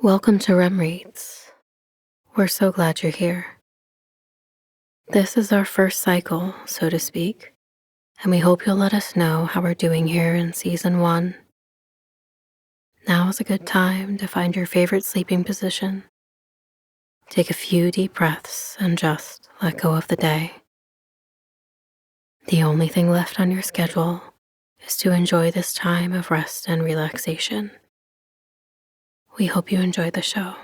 Welcome to REM Reads. We're so glad you're here. This is our first cycle, so to speak, and we hope you'll let us know how we're doing here in Season 1. Now is a good time to find your favorite sleeping position. Take a few deep breaths and just let go of the day. The only thing left on your schedule is to enjoy this time of rest and relaxation. We hope you enjoy the show.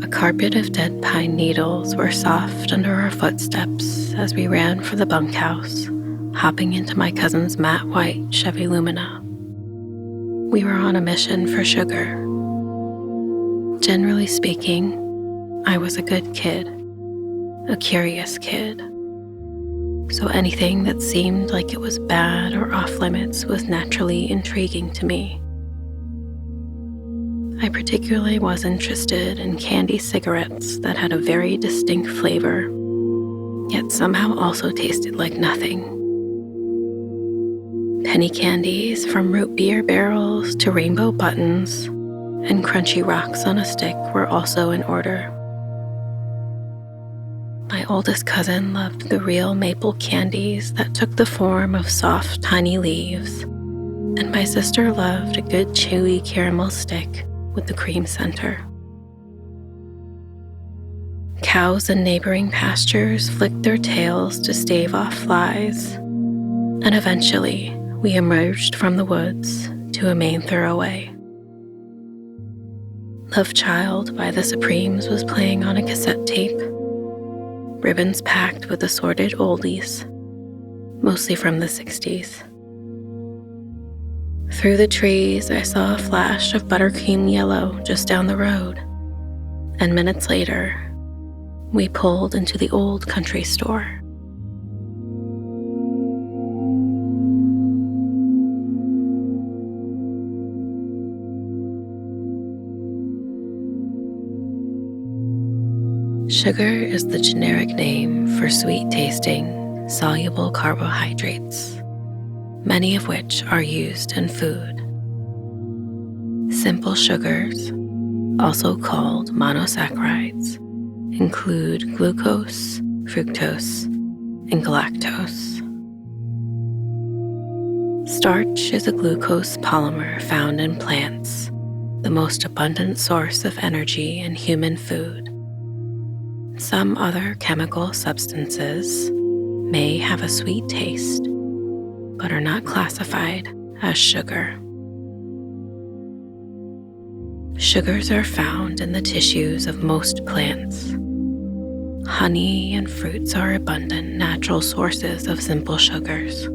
A carpet of dead pine needles were soft under our footsteps as we ran for the bunkhouse, hopping into my cousin's matte white Chevy Lumina. We were on a mission for sugar. Generally speaking, I was a good kid, a curious kid. So anything that seemed like it was bad or off limits was naturally intriguing to me. I particularly was interested in candy cigarettes that had a very distinct flavor, yet somehow also tasted like nothing. Penny candies from root beer barrels to rainbow buttons and crunchy rocks on a stick were also in order. My oldest cousin loved the real maple candies that took the form of soft, tiny leaves, and my sister loved a good chewy caramel stick with the cream center. Cows in neighboring pastures flicked their tails to stave off flies, and eventually we emerged from the woods to a main thoroughway. Love Child by the Supremes was playing on a cassette tape, ribbons packed with assorted oldies, mostly from the 60s. Through the trees, I saw a flash of buttercream yellow just down the road, and minutes later, we pulled into the old country store. Sugar is the generic name for sweet-tasting, soluble carbohydrates, many of which are used in food. Simple sugars, also called monosaccharides, include glucose, fructose, and galactose. Starch is a glucose polymer found in plants, the most abundant source of energy in human food. Some other chemical substances may have a sweet taste, but are not classified as sugar. Sugars are found in the tissues of most plants. Honey and fruits are abundant natural sources of simple sugars.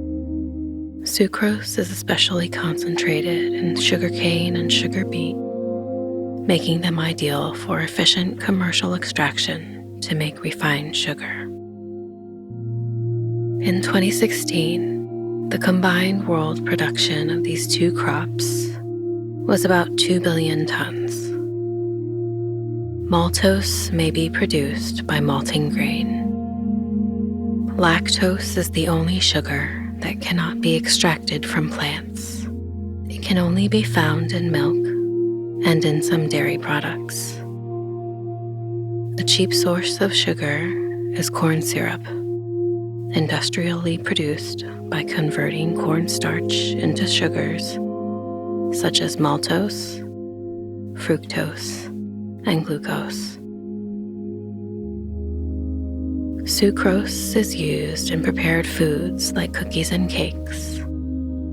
Sucrose is especially concentrated in sugarcane and sugar beet, making them ideal for efficient commercial extraction to make refined sugar. In 2016, the combined world production of these two crops was about 2 billion tons. Maltose may be produced by malting grain. Lactose is the only sugar that cannot be extracted from plants. It can only be found in milk and in some dairy products. A cheap source of sugar is corn syrup, industrially produced by converting cornstarch into sugars such as maltose, fructose, and glucose. Sucrose is used in prepared foods like cookies and cakes.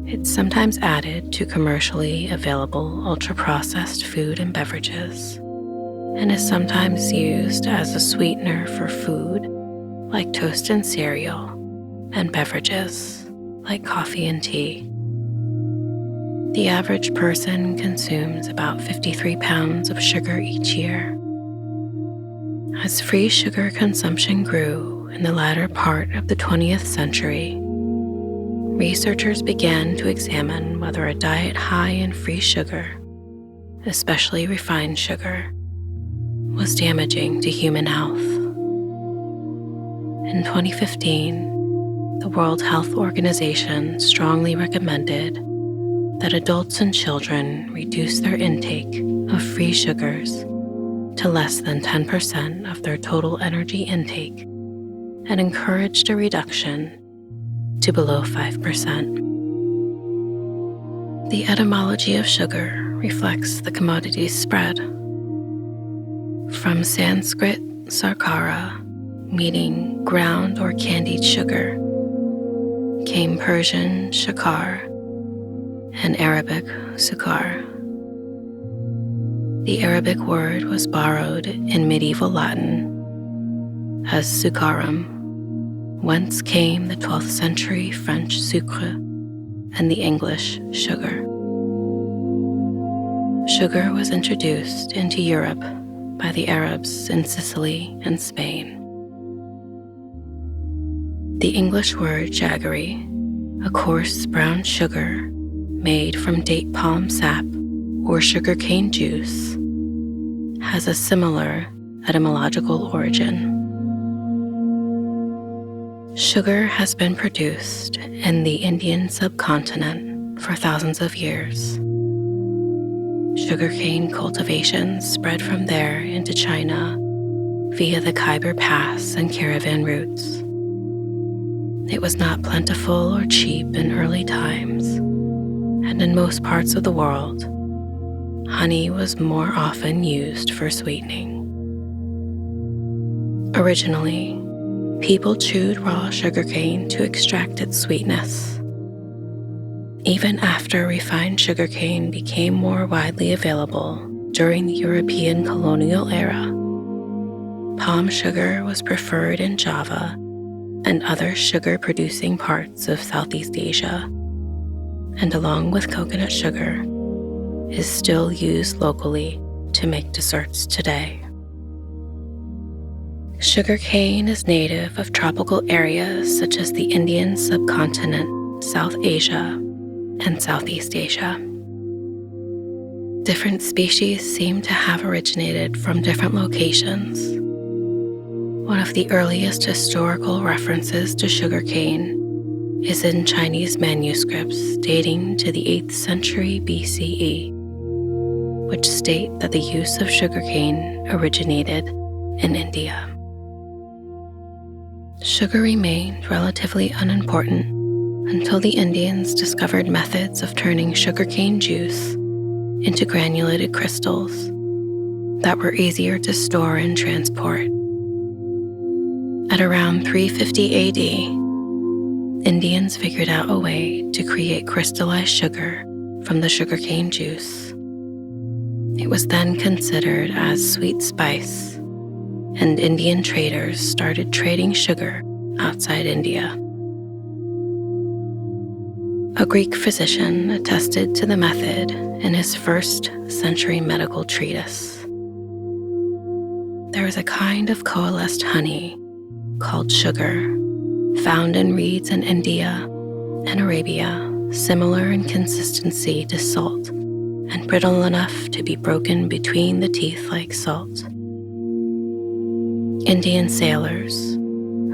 It's sometimes added to commercially available ultra-processed food and beverages, and is sometimes used as a sweetener for food like toast and cereal, and beverages like coffee and tea. The average person consumes about 53 pounds of sugar each year. As free sugar consumption grew in the latter part of the 20th century, researchers began to examine whether a diet high in free sugar, especially refined sugar, was damaging to human health. In 2015, the World Health Organization strongly recommended that adults and children reduce their intake of free sugars to less than 10% of their total energy intake and encouraged a reduction to below 5%. The etymology of sugar reflects the commodity's spread. From Sanskrit sarkara, meaning ground or candied sugar, came Persian shakar and Arabic sukar. The Arabic word was borrowed in medieval Latin as sucarum, whence came the 12th century French sucre and the English sugar. Sugar was introduced into Europe by the Arabs in Sicily and Spain. The English word jaggery, a coarse brown sugar made from date palm sap or sugarcane juice, has a similar etymological origin. Sugar has been produced in the Indian subcontinent for thousands of years. Sugarcane cultivation spread from there into China via the Khyber Pass and caravan routes. It was not plentiful or cheap in early times, and in most parts of the world, honey was more often used for sweetening. Originally, people chewed raw sugarcane to extract its sweetness. Even after refined sugarcane became more widely available during the European colonial era, palm sugar was preferred in Java and other sugar-producing parts of Southeast Asia, and along with coconut sugar, is still used locally to make desserts today. Sugarcane is native of tropical areas such as the Indian subcontinent, South Asia, and Southeast Asia. Different species seem to have originated from different locations. One of the earliest historical references to sugarcane is in Chinese manuscripts dating to the 8th century BCE, which state that the use of sugarcane originated in India. Sugar remained relatively unimportant until the Indians discovered methods of turning sugarcane juice into granulated crystals that were easier to store and transport. At around 350 AD, Indians figured out a way to create crystallized sugar from the sugarcane juice. It was then considered as sweet spice, and Indian traders started trading sugar outside India. A Greek physician attested to the method in his 1st century medical treatise. There is a kind of coalesced honey called sugar, found in reeds in India and Arabia, similar in consistency to salt and brittle enough to be broken between the teeth like salt. Indian sailors,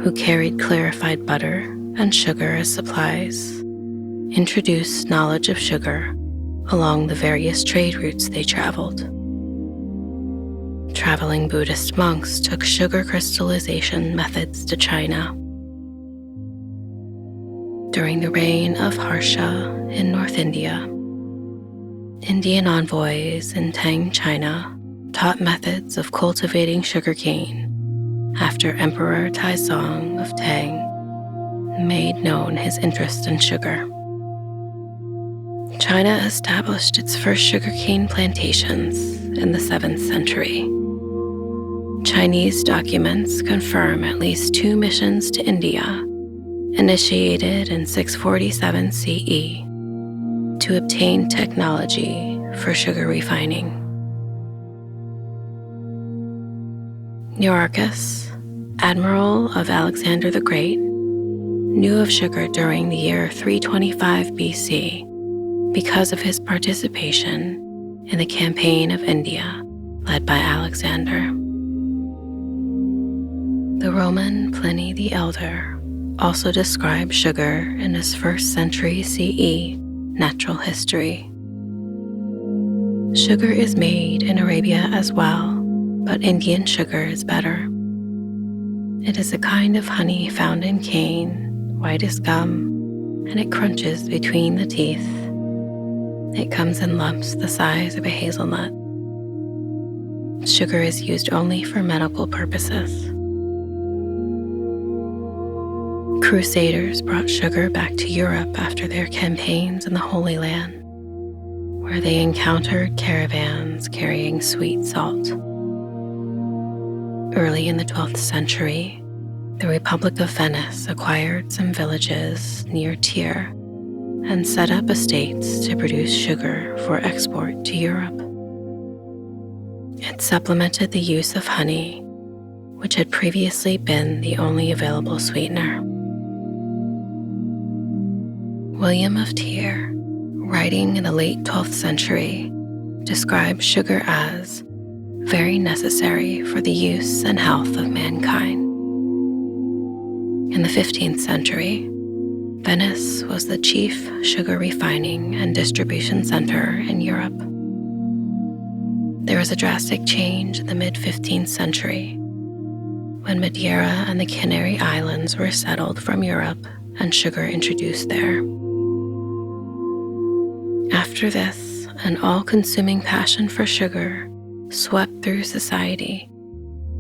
who carried clarified butter and sugar as supplies, introduced knowledge of sugar along the various trade routes they traveled. Traveling Buddhist monks took sugar crystallization methods to China. During the reign of Harsha in North India, Indian envoys in Tang, China, taught methods of cultivating sugarcane after Emperor Taizong of Tang made known his interest in sugar. China established its first sugarcane plantations in the 7th century. Chinese documents confirm at least 2 missions to India, initiated in 647 CE, to obtain technology for sugar refining. Nearchus, admiral of Alexander the Great, knew of sugar during the year 325 BC because of his participation in the campaign of India led by Alexander. The Roman Pliny the Elder also described sugar in his 1st century CE natural history. Sugar is made in Arabia as well, but Indian sugar is better. It is a kind of honey found in cane, white as gum, and it crunches between the teeth. It comes in lumps the size of a hazelnut. Sugar is used only for medical purposes. Crusaders brought sugar back to Europe after their campaigns in the Holy Land, where they encountered caravans carrying sweet salt. Early in the 12th century, the Republic of Venice acquired some villages near Tyre and set up estates to produce sugar for export to Europe. It supplemented the use of honey, which had previously been the only available sweetener. William of Tyre, writing in the late 12th century, described sugar as very necessary for the use and health of mankind. In the 15th century, Venice was the chief sugar refining and distribution center in Europe. There was a drastic change in the mid-15th century when Madeira and the Canary Islands were settled from Europe and sugar introduced there. After this, an all-consuming passion for sugar swept through society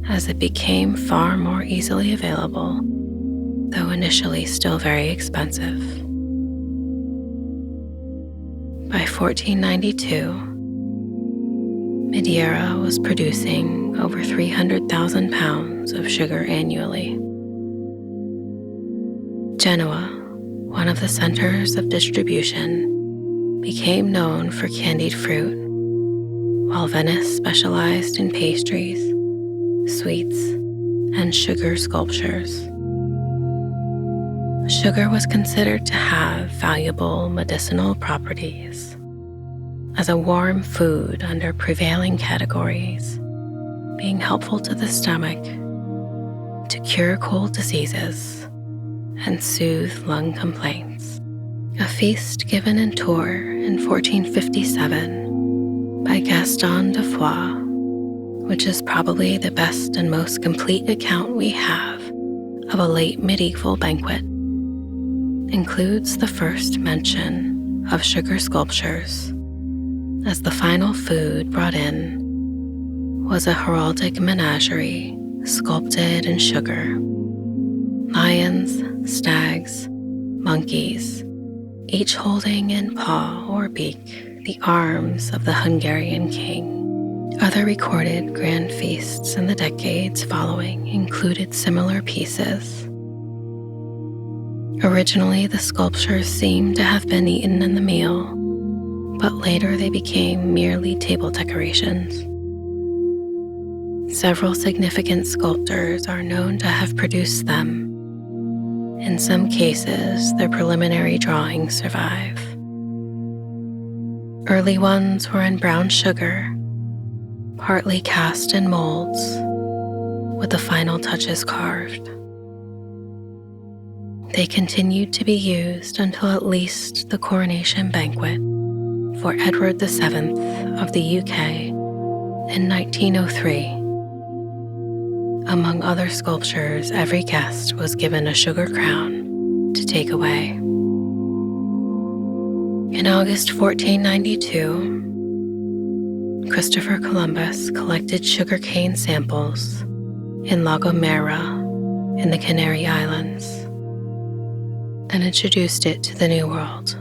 as it became far more easily available, though initially still very expensive. By 1492, Madeira was producing over 300,000 pounds of sugar annually. Genoa, one of the centers of distribution, became known for candied fruit, while Venice specialized in pastries, sweets, and sugar sculptures. Sugar was considered to have valuable medicinal properties as a warm food under prevailing categories, being helpful to the stomach, to cure cold diseases, and soothe lung complaints. A feast given in Tours in 1457 by Gaston de Foix, which is probably the best and most complete account we have of a late medieval banquet, includes the first mention of sugar sculptures, as the final food brought in was a heraldic menagerie sculpted in sugar. Lions, stags, monkeys, each holding in paw or beak the arms of the Hungarian king. Other recorded grand feasts in the decades following included similar pieces. Originally, the sculptures seemed to have been eaten in the meal, but later they became merely table decorations. Several significant sculptors are known to have produced them. In some cases, their preliminary drawings survive. Early ones were in brown sugar, partly cast in molds, with the final touches carved. They continued to be used until at least the coronation banquet for Edward VII of the UK in 1903. Among other sculptures, every guest was given a sugar crown to take away. In August 1492, Christopher Columbus collected sugarcane samples in La Gomera in the Canary Islands and introduced it to the New World.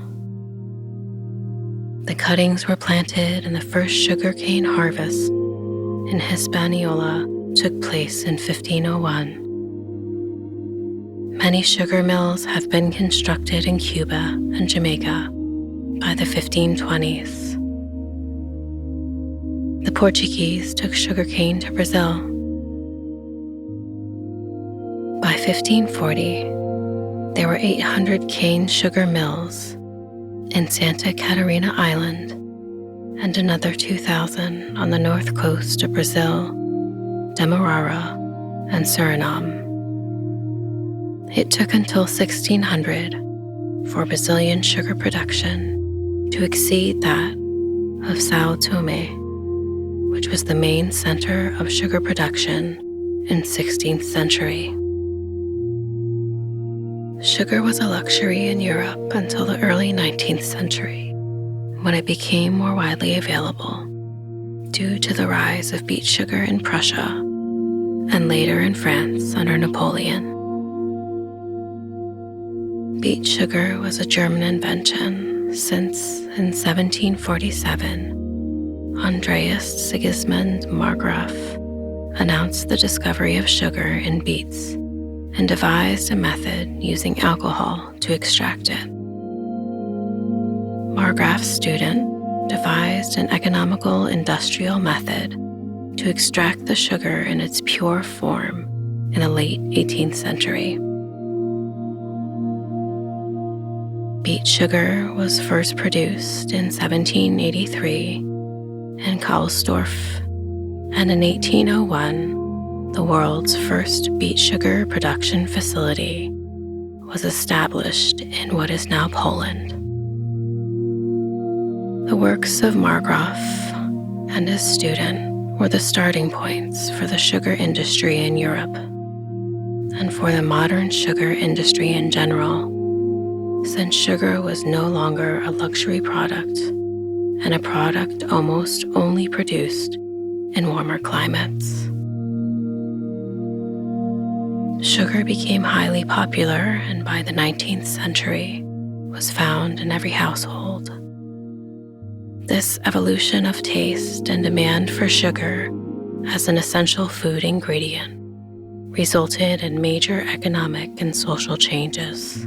The cuttings were planted and the first sugarcane harvest in Hispaniola took place in 1501. Many sugar mills have been constructed in Cuba and Jamaica by the 1520s. The Portuguese took sugarcane to Brazil, 1540, there were 800 cane sugar mills in Santa Catarina Island and another 2,000 on the north coast of Brazil, Demerara, and Suriname. It took until 1600 for Brazilian sugar production to exceed that of Sao Tome, which was the main center of sugar production in 16th century. Sugar was a luxury in Europe until the early 19th century, when it became more widely available due to the rise of beet sugar in Prussia and later in France under Napoleon. Beet sugar was a German invention since, in 1747, Andreas Sigismund Marggraf announced the discovery of sugar in beets and devised a method using alcohol to extract it. Marggraf's student devised an economical industrial method to extract the sugar in its pure form in the late 18th century. Beet sugar was first produced in 1783 in Karlsdorf, and in 1801, the world's first beet sugar production facility was established in what is now Poland. The works of Marggraf and his student were the starting points for the sugar industry in Europe and for the modern sugar industry in general, since sugar was no longer a luxury product and a product almost only produced in warmer climates. Sugar became highly popular and by the 19th century was found in every household. This evolution of taste and demand for sugar as an essential food ingredient resulted in major economic and social changes.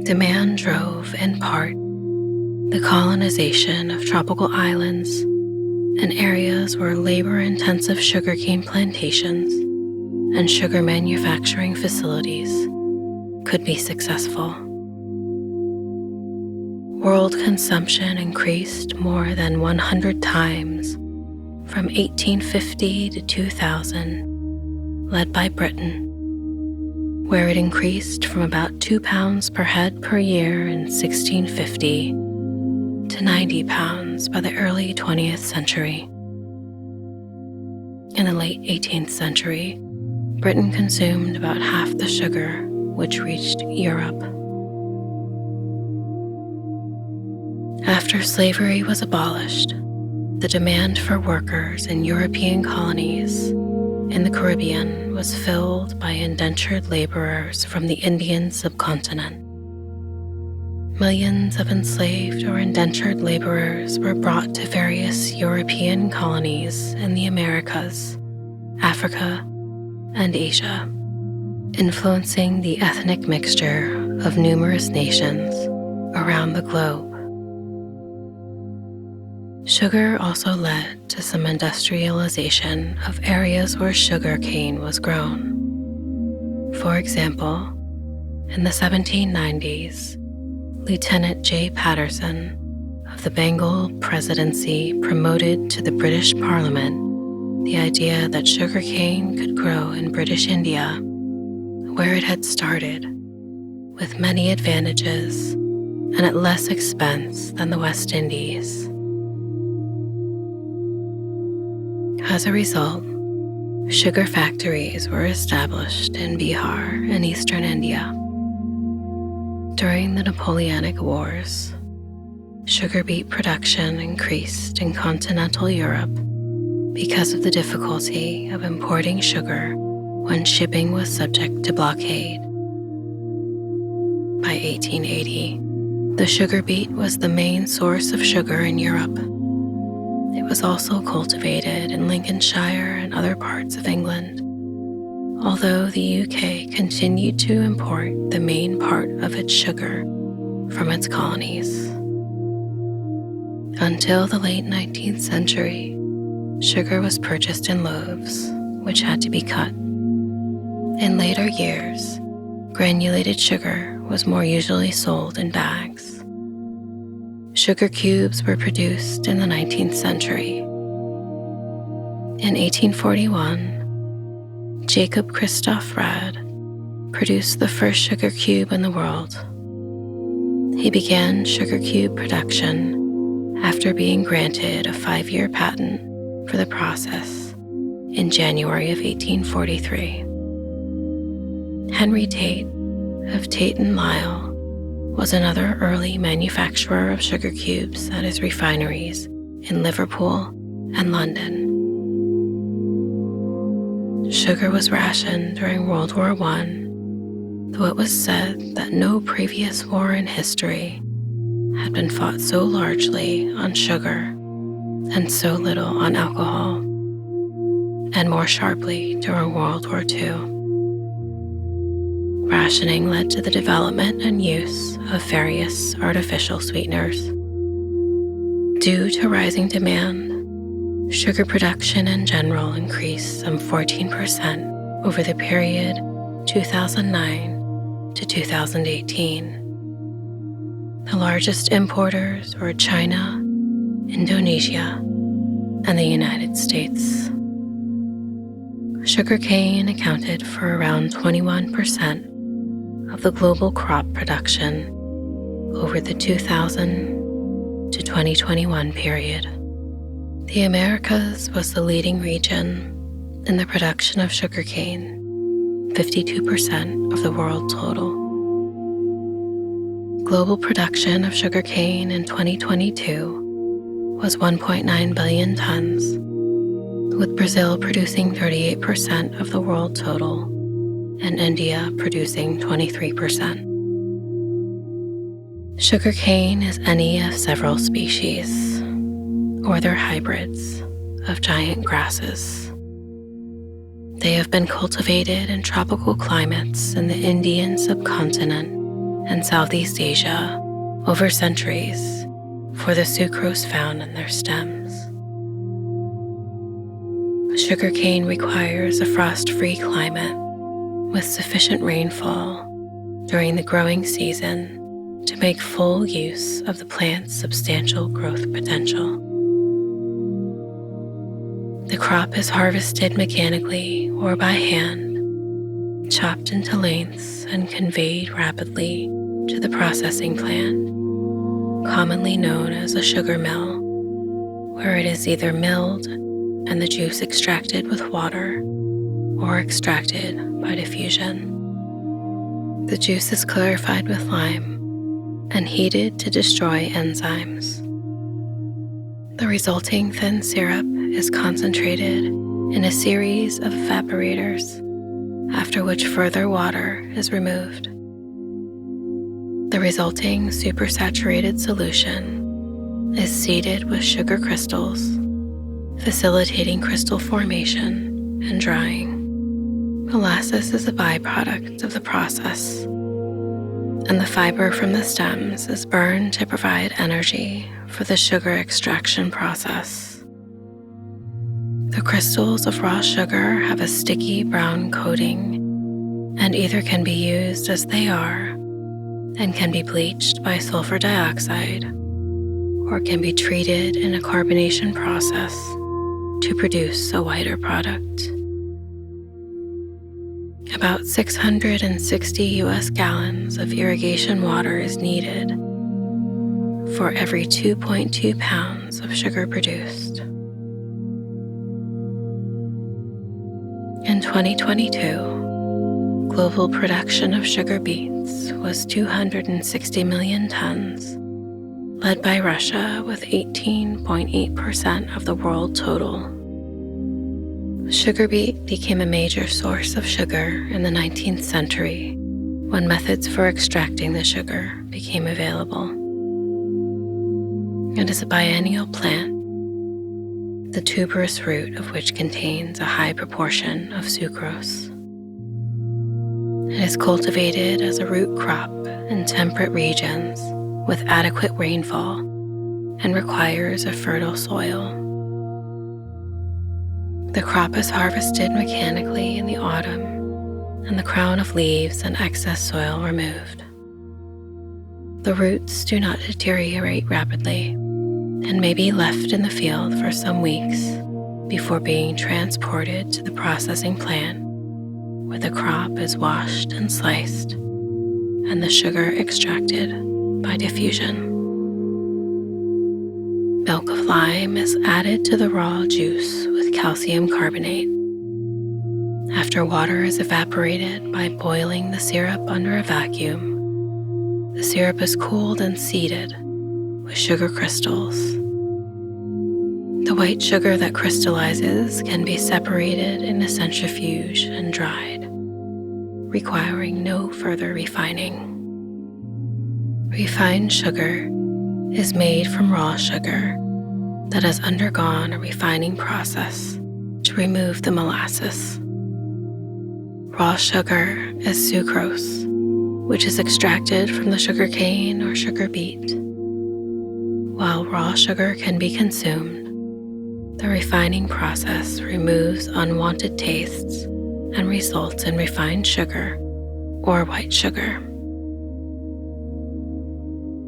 Demand drove, in part, the colonization of tropical islands and areas where labor-intensive sugarcane plantations and sugar manufacturing facilities could be successful. World consumption increased more than 100 times from 1850 to 2000, led by Britain, where it increased from about 2 pounds per head per year in 1650 to 90 pounds by the early 20th century. In the late 18th century, Britain consumed about half the sugar which reached Europe. After slavery was abolished, the demand for workers in European colonies in the Caribbean was filled by indentured laborers from the Indian subcontinent. Millions of enslaved or indentured laborers were brought to various European colonies in the Americas, Africa, and Asia, influencing the ethnic mixture of numerous nations around the globe. Sugar also led to some industrialization of areas where sugar cane was grown. For example, in the 1790s, Lieutenant J. Patterson of the Bengal Presidency promoted to the British Parliament the idea that sugarcane could grow in British India, where it had started, with many advantages and at less expense than the West Indies. As a result, sugar factories were established in Bihar and eastern India. During the Napoleonic Wars, sugar beet production increased in continental Europe because of the difficulty of importing sugar when shipping was subject to blockade. By 1880, the sugar beet was the main source of sugar in Europe. It was also cultivated in Lincolnshire and other parts of England, although the UK continued to import the main part of its sugar from its colonies. Until the late 19th century, sugar was purchased in loaves, which had to be cut In later years, granulated sugar was more usually sold in bags. Sugar cubes were produced in the 19th century. In 1841, Jacob Christoph Rad produced the first sugar cube in the world. He began sugar cube production after being granted a 5-year patent for the process in January of 1843. Henry Tate of Tate & Lyle was another early manufacturer of sugar cubes at his refineries in Liverpool and London. Sugar was rationed during World War I, though it was said that no previous war in history had been fought so largely on sugar and so little on alcohol, and more sharply during World War II. Rationing led to the development and use of various artificial sweeteners. Due to rising demand, sugar production in general increased some 14% over the period 2009 to 2018. The largest importers were China, Indonesia, and the United States. Sugarcane accounted for around 21% of the global crop production over the 2000 to 2021 period. The Americas was the leading region in the production of sugarcane, 52% of the world total. Global production of sugarcane in 2022 was 1.9 billion tons, with Brazil producing 38% of the world total and India producing 23%. Sugarcane is any of several species, or their hybrids, of giant grasses. They have been cultivated in tropical climates in the Indian subcontinent and Southeast Asia over centuries for the sucrose found in their stems. Sugarcane requires a frost-free climate with sufficient rainfall during the growing season to make full use of the plant's substantial growth potential. The crop is harvested mechanically or by hand, chopped into lengths and conveyed rapidly to the processing plant, commonly known as a sugar mill, where it is either milled and the juice extracted with water or extracted by diffusion. The juice is clarified with lime and heated to destroy enzymes. The resulting thin syrup is concentrated in a series of evaporators, after which further water is removed. The resulting supersaturated solution is seeded with sugar crystals, facilitating crystal formation and drying. Molasses is a byproduct of the process, and the fiber from the stems is burned to provide energy for the sugar extraction process. The crystals of raw sugar have a sticky brown coating and either can be used as they are and can be bleached by sulfur dioxide or can be treated in a carbonation process to produce a whiter product. About 660 US gallons of irrigation water is needed for every 2.2 pounds of sugar produced. In 2022, global production of sugar beets was 260 million tons, led by Russia with 18.8% of the world total. Sugar beet became a major source of sugar in the 19th century when methods for extracting the sugar became available. It is a biennial plant, the tuberous root of which contains a high proportion of sucrose. It is cultivated as a root crop in temperate regions with adequate rainfall and requires a fertile soil. The crop is harvested mechanically in the autumn and the crown of leaves and excess soil removed. The roots do not deteriorate rapidly and may be left in the field for some weeks before being transported to the processing plant, where the crop is washed and sliced and the sugar extracted by diffusion. Milk of lime is added to the raw juice with calcium carbonate. After water is evaporated by boiling the syrup under a vacuum, the syrup is cooled and seeded with sugar crystals. The white sugar that crystallizes can be separated in a centrifuge and dried, requiring no further refining. Refined sugar is made from raw sugar that has undergone a refining process to remove the molasses. Raw sugar is sucrose, which is extracted from the sugar cane or sugar beet. While raw sugar can be consumed, the refining process removes unwanted tastes and results in refined sugar or white sugar.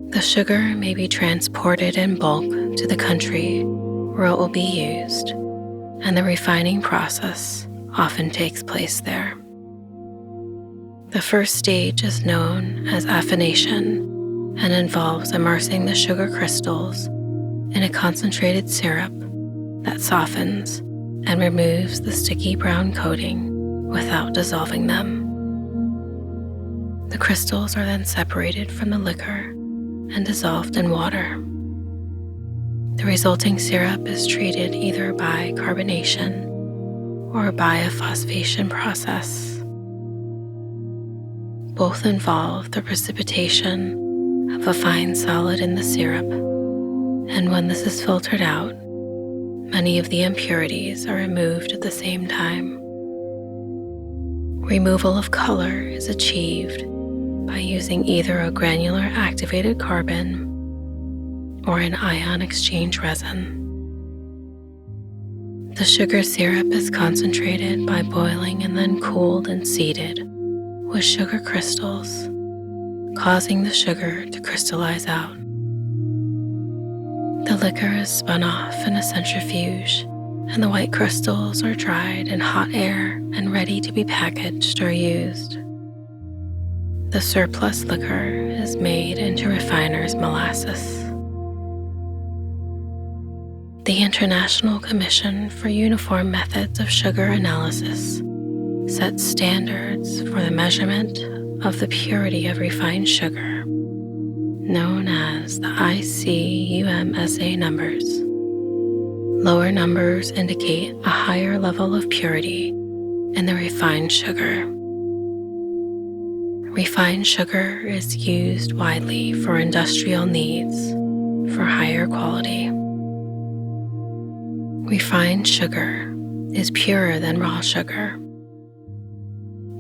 The sugar may be transported in bulk to the country where it will be used, and the refining process often takes place there. The first stage is known as affination and involves immersing the sugar crystals in a concentrated syrup that softens and removes the sticky brown coating without dissolving them. The crystals are then separated from the liquor and dissolved in water. The resulting syrup is treated either by carbonation or by a phosphation process. Both involve the precipitation of a fine solid in the syrup, and when this is filtered out, many of the impurities are removed at the same time. Removal of color is achieved by using either a granular activated carbon or an ion exchange resin. The sugar syrup is concentrated by boiling and then cooled and seeded with sugar crystals, causing the sugar to crystallize out. The liquor is spun off in a centrifuge, and the white crystals are dried in hot air and ready to be packaged or used. The surplus liquor is made into refiner's molasses. The International Commission for Uniform Methods of Sugar Analysis sets standards for the measurement of the purity of refined sugar, known as the ICUMSA numbers. Lower numbers indicate a higher level of purity in the refined sugar. Refined sugar is used widely for industrial needs for higher quality. Refined sugar is purer than raw sugar.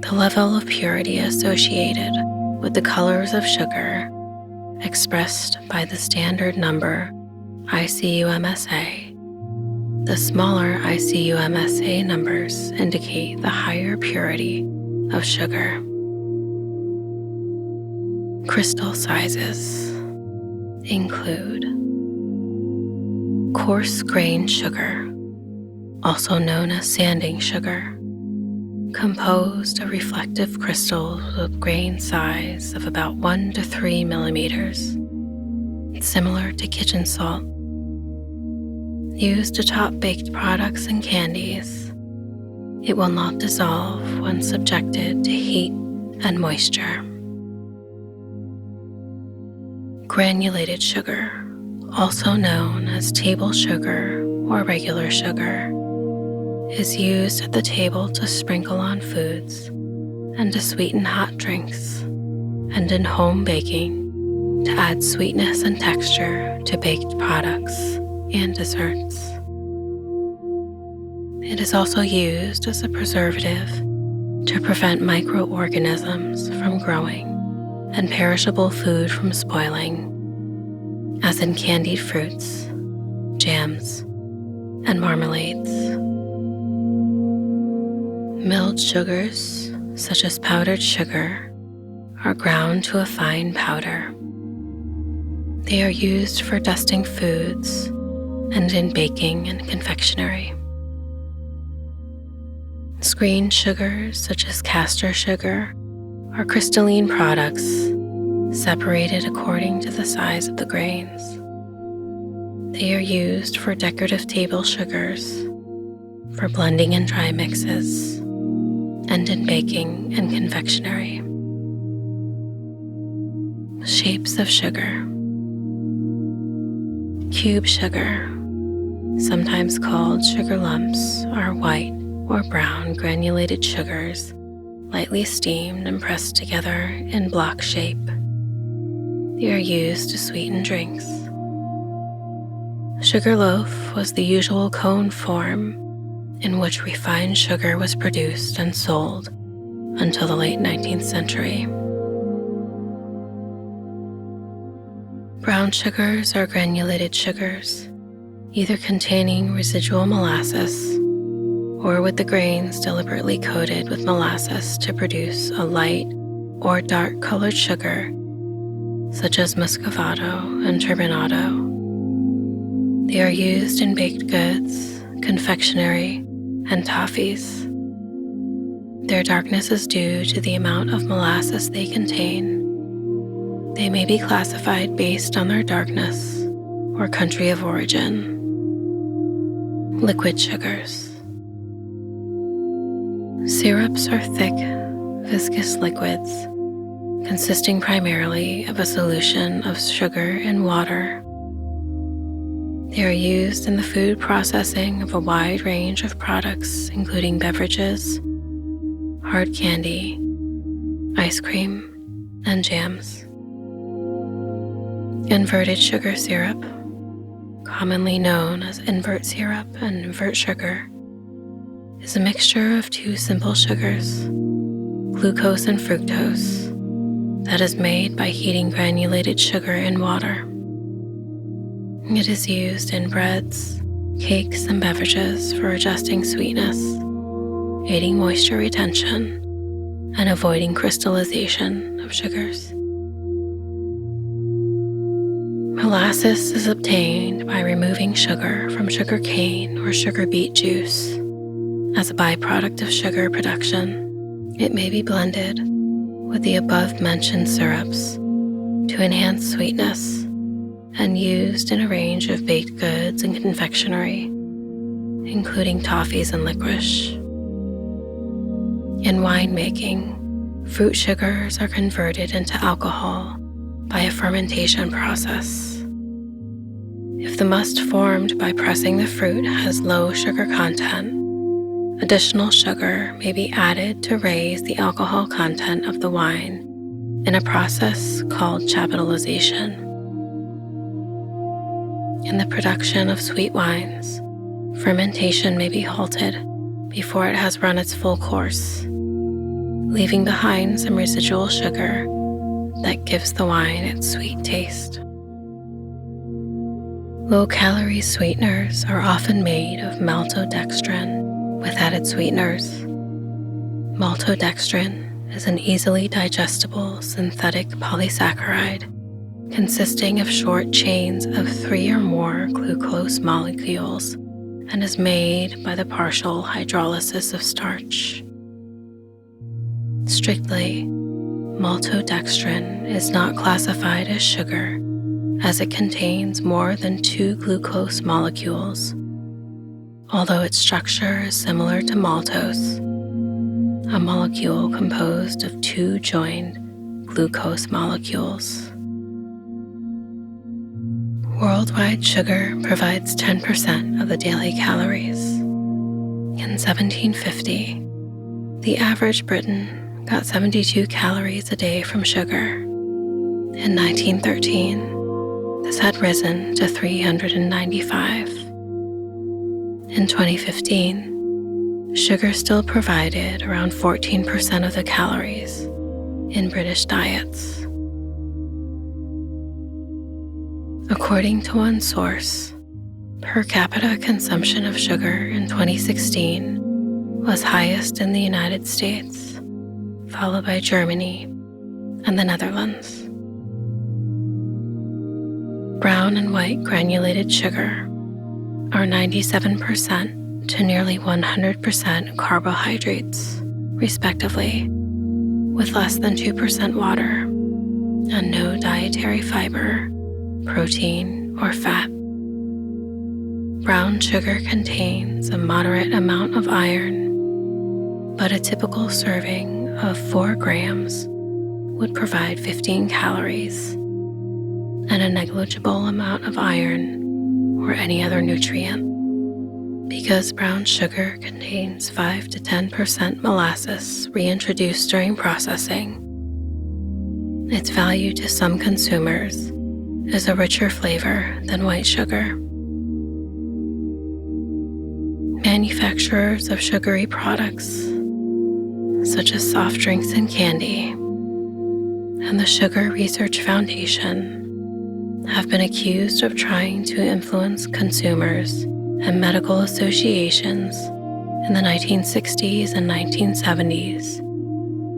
The level of purity associated with the colors of sugar, expressed by the standard number ICUMSA. The smaller ICUMSA numbers indicate the higher purity of sugar. Crystal sizes include coarse-grained sugar, also known as sanding sugar, composed of reflective crystals with grain size of about 1 to 3 millimeters, similar to kitchen salt. Used to top baked products and candies, it will not dissolve when subjected to heat and moisture. Granulated sugar, also known as table sugar or regular sugar, is used at the table to sprinkle on foods and to sweeten hot drinks, and in home baking to add sweetness and texture to baked products and desserts. It is also used as a preservative to prevent microorganisms from growing and perishable food from spoiling, as in candied fruits, jams, and marmalades. Milled sugars such as powdered sugar, are ground to a fine powder. They are used for dusting foods and in baking and confectionery. Screen sugars, such as castor sugar, are crystalline products separated according to the size of the grains. They are used for decorative table sugars, for blending in dry mixes, and in baking and confectionery. Shapes of sugar. Cube sugar, sometimes called sugar lumps, are white or brown granulated sugars, lightly steamed and pressed together in block shape. They are used to sweeten drinks. Sugar loaf was the usual cone form in which refined sugar was produced and sold until the late 19th century. Brown sugars are granulated sugars, either containing residual molasses or with the grains deliberately coated with molasses to produce a light or dark colored sugar, such as muscovado and turbinado. They are used in baked goods, confectionery, and toffees. Their darkness is due to the amount of molasses they contain. They may be classified based on their darkness or country of origin. Liquid sugars. Syrups are thick, viscous liquids consisting primarily of a solution of sugar and water. They are used in the food processing of a wide range of products, including beverages, hard candy, ice cream, and jams. Inverted sugar syrup, commonly known as invert syrup and invert sugar, is a mixture of two simple sugars, glucose and fructose, that is made by heating granulated sugar in water. It is used in breads, cakes, and beverages for adjusting sweetness, aiding moisture retention, and avoiding crystallization of sugars. Molasses is obtained by removing sugar from sugar cane or sugar beet juice. As a byproduct of sugar production, it may be blended with the above-mentioned syrups to enhance sweetness and used in a range of baked goods and confectionery, including toffees and licorice. In winemaking, fruit sugars are converted into alcohol by a fermentation process. If the must formed by pressing the fruit has low sugar content, additional sugar may be added to raise the alcohol content of the wine in a process called chaptalization. In the production of sweet wines, fermentation may be halted before it has run its full course, leaving behind some residual sugar that gives the wine its sweet taste. Low-calorie sweeteners are often made of maltodextrin with added sweeteners. Maltodextrin is an easily digestible synthetic polysaccharide consisting of short chains of 3 or more glucose molecules and is made by the partial hydrolysis of starch. Strictly, maltodextrin is not classified as sugar as it contains more than 2 glucose molecules, although its structure is similar to maltose, a molecule composed of 2 joined glucose molecules. Worldwide sugar provides 10% of the daily calories. In 1750, the average Briton got 72 calories a day from sugar. In 1913, this had risen to 395. In 2015, sugar still provided around 14% of the calories in British diets. According to one source, per capita consumption of sugar in 2016 was highest in the United States, followed by Germany and the Netherlands. Brown and white granulated sugar are 97% to nearly 100% carbohydrates, respectively, with less than 2% water and no dietary fiber, protein, or fat. Brown sugar contains a moderate amount of iron, but a typical serving of 4 grams would provide 15 calories and a negligible amount of iron or any other nutrient. Because brown sugar contains 5 to 10% molasses reintroduced during processing, its value to some consumers is a richer flavor than white sugar. Manufacturers of sugary products, such as soft drinks and candy, and the Sugar Research Foundation, have been accused of trying to influence consumers and medical associations in the 1960s and 1970s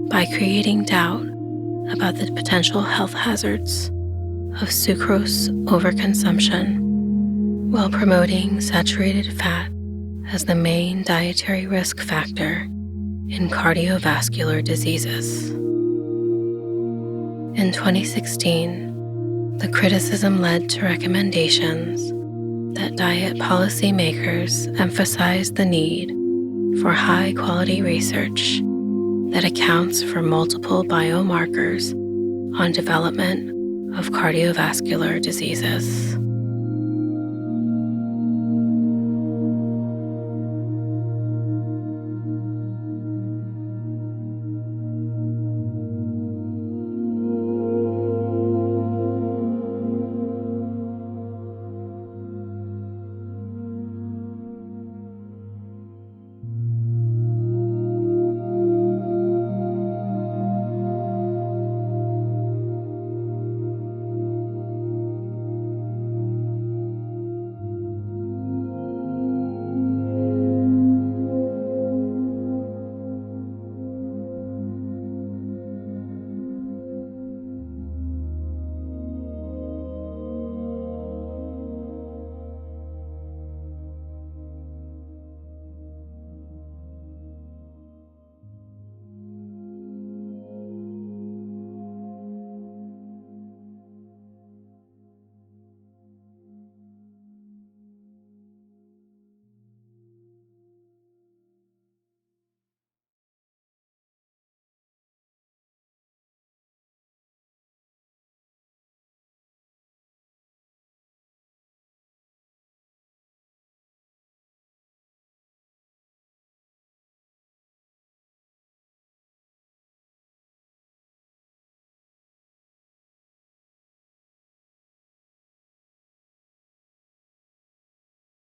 by creating doubt about the potential health hazards of sucrose overconsumption while promoting saturated fat as the main dietary risk factor in cardiovascular diseases. In 2016, the criticism led to recommendations that diet policymakers emphasize the need for high-quality research that accounts for multiple biomarkers on development of cardiovascular diseases.